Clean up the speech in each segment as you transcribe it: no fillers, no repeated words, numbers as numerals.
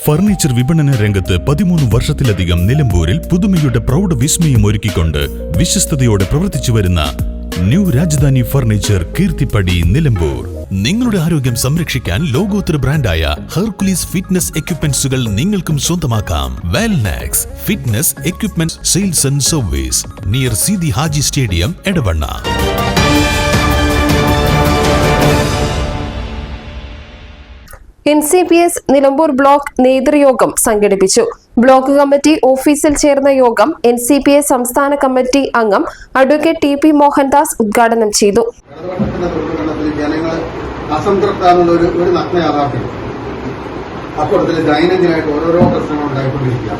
Furniture വിപണന രംഗത്ത് 13 വർഷത്തിലധികം നിലമ്പൂരിൽ പുതുമയുടെ പ്രൗഢ വിസ്മയം ഒരുക്കിക്കൊണ്ട് വിശ്വസ്തയോടെ പ്രവർത്തിച്ചു വരുന്ന ന്യൂ രാജധാനി ഫർണിച്ചർ കീർത്തിപ്പടി നിലമ്പൂർ. നിങ്ങളുടെ ആരോഗ്യം സംരക്ഷിക്കാൻ ലോകോത്തര ബ്രാൻഡായ ഹെർക്കുലീസ് ഫിറ്റ്നസ് എക്യുപ്മെന്റ്സുകൾ നിങ്ങൾക്കും സ്വന്തമാക്കാം. Wellnex fitness equipment sales and service near Seethi Haji stadium, Edavanna. NCPS Nilambur block നേതൃയോഗം സംഘടിപ്പിച്ചു. ബ്ലോക്ക് കമ്മിറ്റി ഓഫീസിൽ ചേർന്ന യോഗം NCPS സംസ്ഥാന കമ്മിറ്റി അംഗം അഡ്വക്കേറ്റ് TP മോഹൻദാസ് ഉദ്ഘാടനം ചെയ്തു. അക്കൂട്ടത്തിൽ ദൈനംദിനമായിട്ട് ഓരോരോ പ്രശ്നങ്ങൾ ഉണ്ടായിക്കൊണ്ടിരിക്കുക.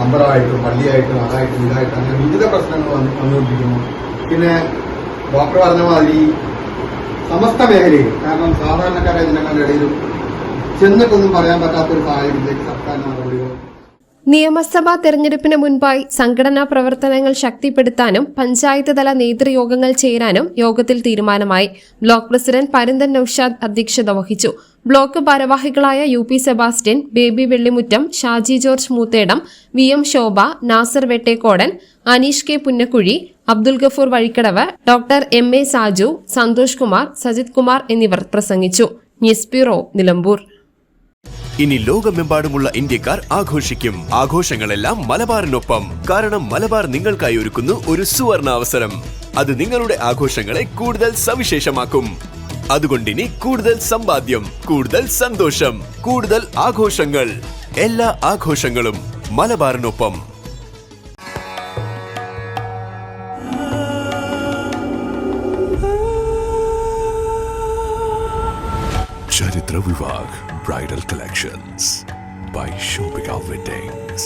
അമ്പലമായിട്ടും പള്ളിയായിട്ടും അതായിട്ടും ഇതായിട്ടും അങ്ങനെ വിവിധ പ്രശ്നങ്ങൾ വന്നുകൊണ്ടിരിക്കുന്നു. പിന്നെ ഡോക്ടർ പറഞ്ഞ മാതിരി സമസ്ത മേഖലയിൽ, കാരണം സാധാരണക്കാരായ ജനങ്ങളുടെ ഇടയിലും ചെന്നിട്ടൊന്നും പറയാൻ പറ്റാത്തൊരു സാഹചര്യത്തിലേക്ക് സർക്കാർ നടപടികൾ. നിയമസഭാ തെരഞ്ഞെടുപ്പിന് മുൻപായി സംഘടനാ പ്രവർത്തനങ്ങൾ ശക്തിപ്പെടുത്താനും പഞ്ചായത്ത് തല നേതൃയോഗങ്ങൾ ചേരാനും യോഗത്തിൽ തീരുമാനമായി. ബ്ലോക്ക് പ്രസിഡന്റ് പരന്തൻ നൌഷാദ് അധ്യക്ഷത വഹിച്ചു. ബ്ലോക്ക് ഭാരവാഹികളായ UP Sebastian, Baby Vellimuttam, Shaji George Moothedam, VM Shobha, Nasar Vettekodan, Aneesh K Punnakuzhi, Abdul Gafoor Vazhikkadavu, doctor MA Saju, Santhosh Kumar, Sajith Kumar എന്നിവർ പ്രസംഗിച്ചു. News bureau, Nilambur. ഇനി ലോകമെമ്പാടുമുള്ള ഇന്ത്യക്കാർ ആഘോഷിക്കും. ആഘോഷങ്ങളെല്ലാം മലബാറിനൊപ്പം. കാരണം മലബാർ നിങ്ങൾക്കായി ഒരുക്കുന്നു ഒരു സുവർണ അവസരം. അത് നിങ്ങളുടെ ആഘോഷങ്ങളെ കൂടുതൽ സവിശേഷമാക്കും. അതുകൊണ്ടിനി കൂടുതൽ സമ്പാദ്യം, കൂടുതൽ സന്തോഷം, കൂടുതൽ ആഘോഷങ്ങൾ. എല്ലാ ആഘോഷങ്ങളും മലബാറിനൊപ്പം. ചരിത്ര Vivah bridal collections by Shobhika Weddings.